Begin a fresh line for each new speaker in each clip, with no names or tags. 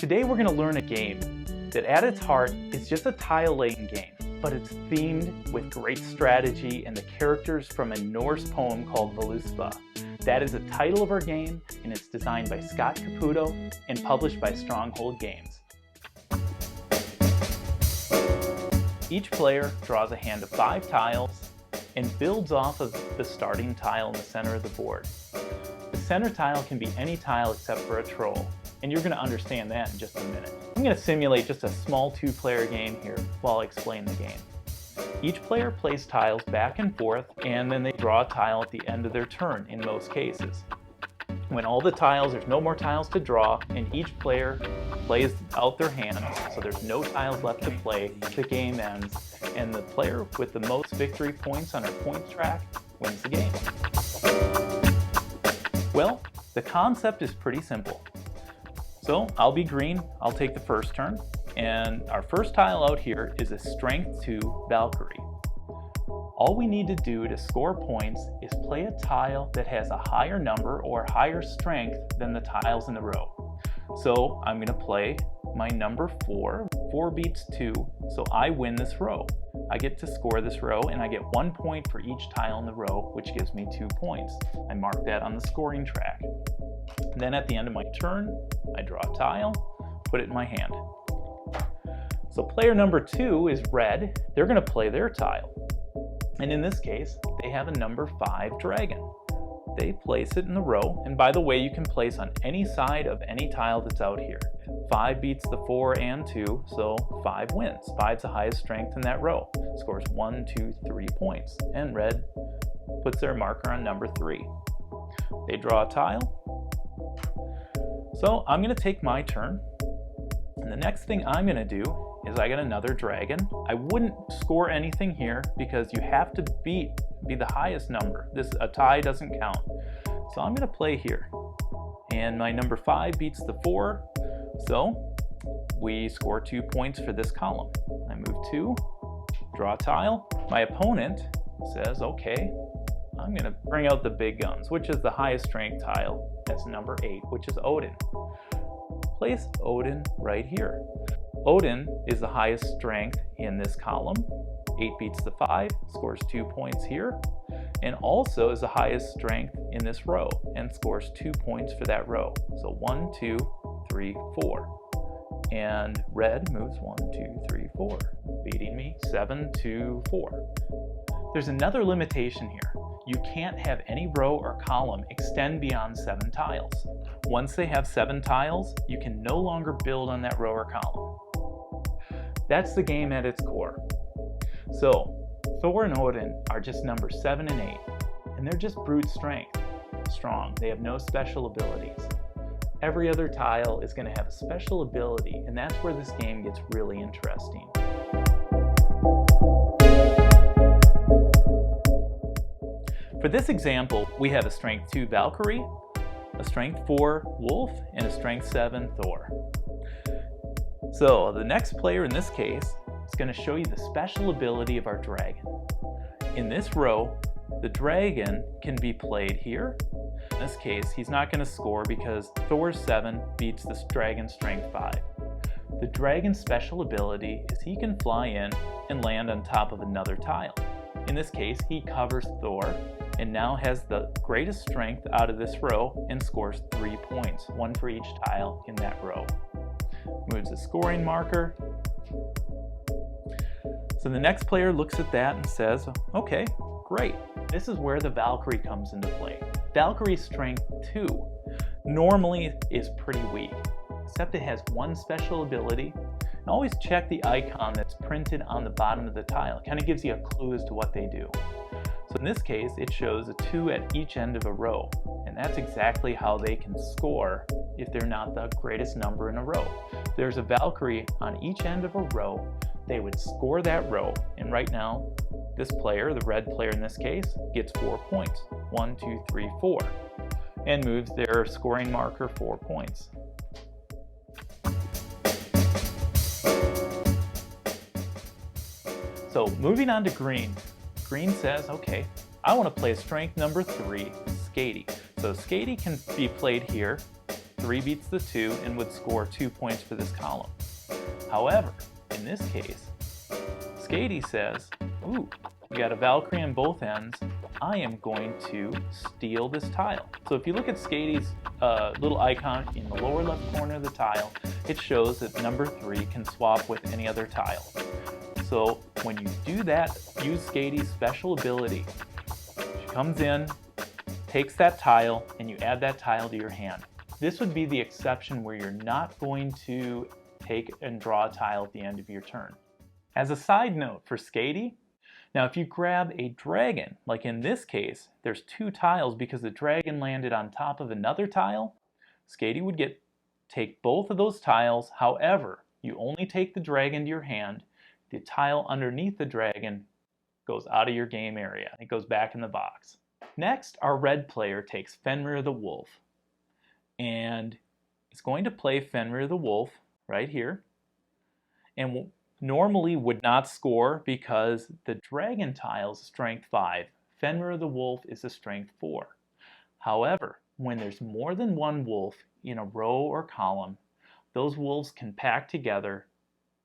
Today we're going to learn a game that at its heart is just a tile-laying game, but it's themed with great strategy and the characters from a Norse poem called Voluspa. That is the title of our game, and it's designed by Scott Caputo and published by Stronghold Games. Each player draws a hand of 5 tiles and builds off of the starting tile in the center of the board. The center tile can be any tile except for a troll, and you're going to understand that in just a minute. I'm going to simulate just a small 2-player game here while I explain the game. Each player plays tiles back and forth, and then they draw a tile at the end of their turn in most cases. When all the tiles, there's no more tiles to draw, and each player plays out their hands, so there's no tiles left to play, the game ends, and the player with the most victory points on our points track wins the game. Well, the concept is pretty simple. So I'll be green, I'll take the first turn, and our first tile out here is a Strength 2 Valkyrie. All we need to do to score points is play a tile that has a higher number or higher strength than the tiles in the row. So I'm going to play my number 4. 4 beats 2, so I win this row. I get to score this row, and I get 1 point for each tile in the row, which gives me 2 points. I mark that on the scoring track. Then at the end of my turn, I draw a tile, put it in my hand. So player number 2 is red. They're going to play their tile. And in this case, they have a number 5 dragon. They place it in the row, and by the way, you can place on any side of any tile that's out here. 5 beats the 4 and 2, so 5 wins. 5's the highest strength in that row. Scores 1, 2, 3 points. And red puts their marker on number 3. They draw a tile. So I'm going to take my turn. And the next thing I'm going to do is I got another dragon. I wouldn't score anything here because you have to be the highest number. A tie doesn't count. So I'm going to play here. And my number 5 beats the 4. So we score 2 points for this column. I move 2, draw a tile. My opponent says, okay, I'm going to bring out the big guns, which is the highest strength tile. That's number 8, which is Odin. Place Odin right here. Odin is the highest strength in this column. 8 beats the 5, scores 2 points here, and also is the highest strength in this row and scores 2 points for that row. So 1, 2, 3, 4. And red moves 1, 2, 3, 4, beating me 7, 2, 4. There's another limitation here. You can't have any row or column extend beyond 7 tiles. Once they have 7 tiles, you can no longer build on that row or column. That's the game at its core. So, Thor and Odin are just number 7 and 8, and they're just brute strength, strong. They have no special abilities. Every other tile is going to have a special ability, and that's where this game gets really interesting. For this example, we have a Strength 2 Valkyrie, a Strength 4 Wolf, and a Strength 7 Thor. So the next player in this case is going to show you the special ability of our dragon. In this row, the dragon can be played here. In this case, he's not going to score because Thor's 7 beats this dragon's Strength 5. The dragon's special ability is he can fly in and land on top of another tile. In this case, he covers Thor and now has the greatest strength out of this row and scores 3 points, 1 for each tile in that row. Moves the scoring marker. So the next player looks at that and says, okay, great. This is where the Valkyrie comes into play. Valkyrie's Strength 2 normally is pretty weak, except it has one special ability. And always check the icon that's printed on the bottom of the tile. It kind of gives you a clue as to what they do. So in this case, it shows a 2 at each end of a row. And that's exactly how they can score if they're not the greatest number in a row. If there's a Valkyrie on each end of a row, they would score that row. And right now, this player, the red player in this case, gets 4 points. 1, 2, 3, 4. And moves their scoring marker 4 points. So moving on to green. Green says, okay, I want to play Strength number 3, Skadi. So Skadi can be played here, 3 beats the 2 and would score 2 points for this column. However, in this case, Skadi says, ooh, you got a Valkyrie on both ends, I am going to steal this tile. So if you look at Skadi's little icon in the lower left corner of the tile, it shows that number 3 can swap with any other tile. So when you do that, use Skadi's special ability. She comes in, takes that tile, and you add that tile to your hand. This would be the exception where you're not going to take and draw a tile at the end of your turn. As a side note for Skadi, now if you grab a dragon, like in this case, there's 2 tiles because the dragon landed on top of another tile, Skadi would take both of those tiles. However, you only take the dragon to your hand. The tile underneath the dragon goes out of your game area. It goes back in the box. Next, our red player takes Fenrir the Wolf, and it's going to play Fenrir the Wolf right here, and normally would not score because the dragon tile is strength 5. Fenrir the Wolf is a strength 4. However, when there's more than one wolf in a row or column, those wolves can pack together,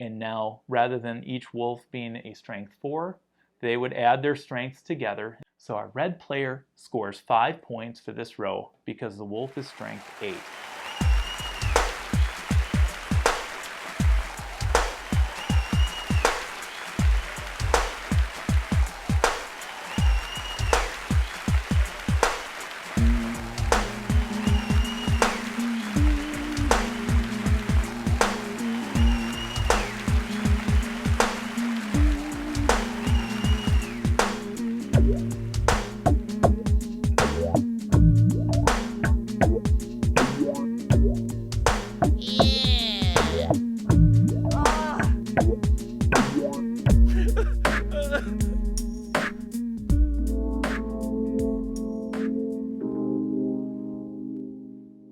and now rather than each wolf being a strength 4, they would add their strengths together. So our red player scores 5 points for this row because the wolf is strength 8.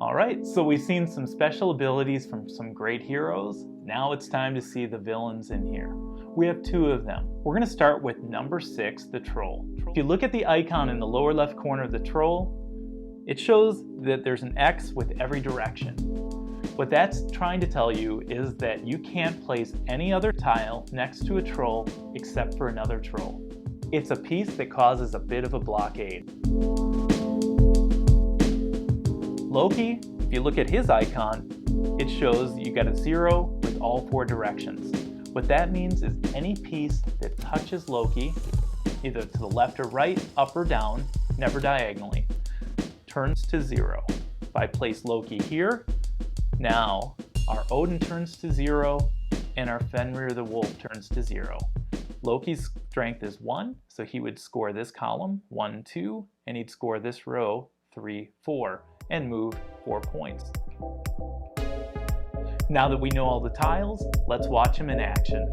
Alright, so we've seen some special abilities from some great heroes. Now it's time to see the villains in here. We have 2 of them. We're going to start with number 6, the Troll. If you look at the icon in the lower left corner of the Troll, it shows that there's an X with every direction. What that's trying to tell you is that you can't place any other tile next to a Troll except for another Troll. It's a piece that causes a bit of a blockade. Loki, if you look at his icon, it shows you got a 0 with all 4 directions. What that means is any piece that touches Loki, either to the left or right, up or down, never diagonally, turns to 0. If I place Loki here, now our Odin turns to 0 and our Fenrir the Wolf turns to 0. Loki's strength is 1, so he would score this column, 1, 2, and he'd score this row, 3, 4. And move 4 points. Now that we know all the tiles, let's watch them in action.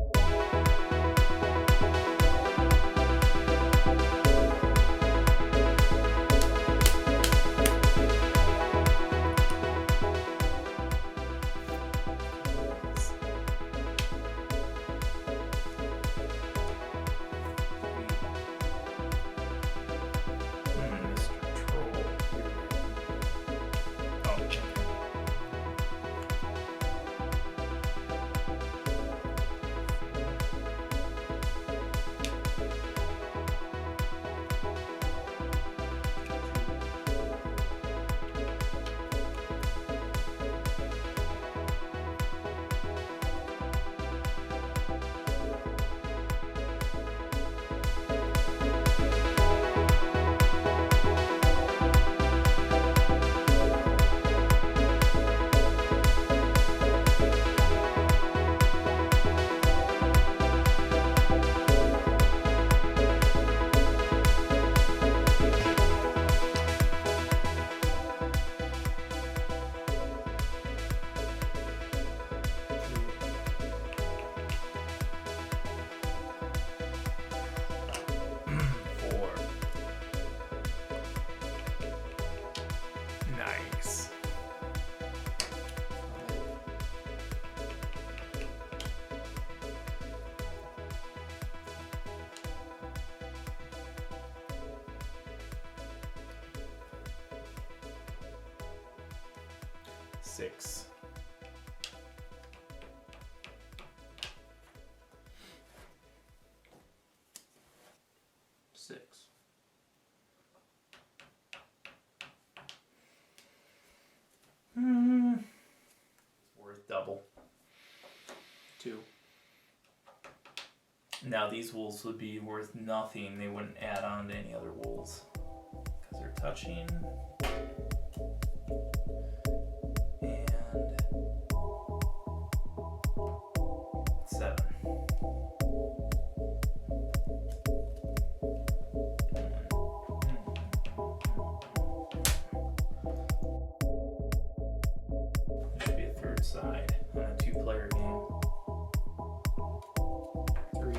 6. Worth double. 2. Now these wools would be worth nothing. They wouldn't add on to any other wools because they're touching. And 7. There should be a third side on a 2-player game. 3.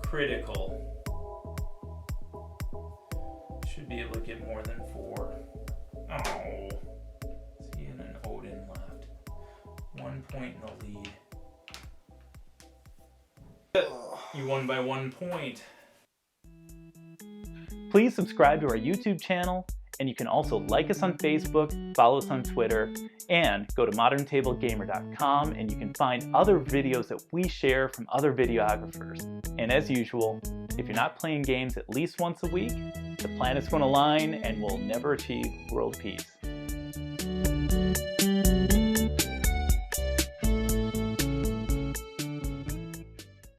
Critical. Should be able to get more than 4. Oh. See, and an Odin left. 1 point in the lead. You won by 1 point. Please subscribe to our YouTube channel, and you can also like us on Facebook, follow us on Twitter, and go to ModernTableGamer.com, and you can find other videos that we share from other videographers. And as usual, if you're not playing games at least once a week, the planet's going to align and we'll never achieve world peace.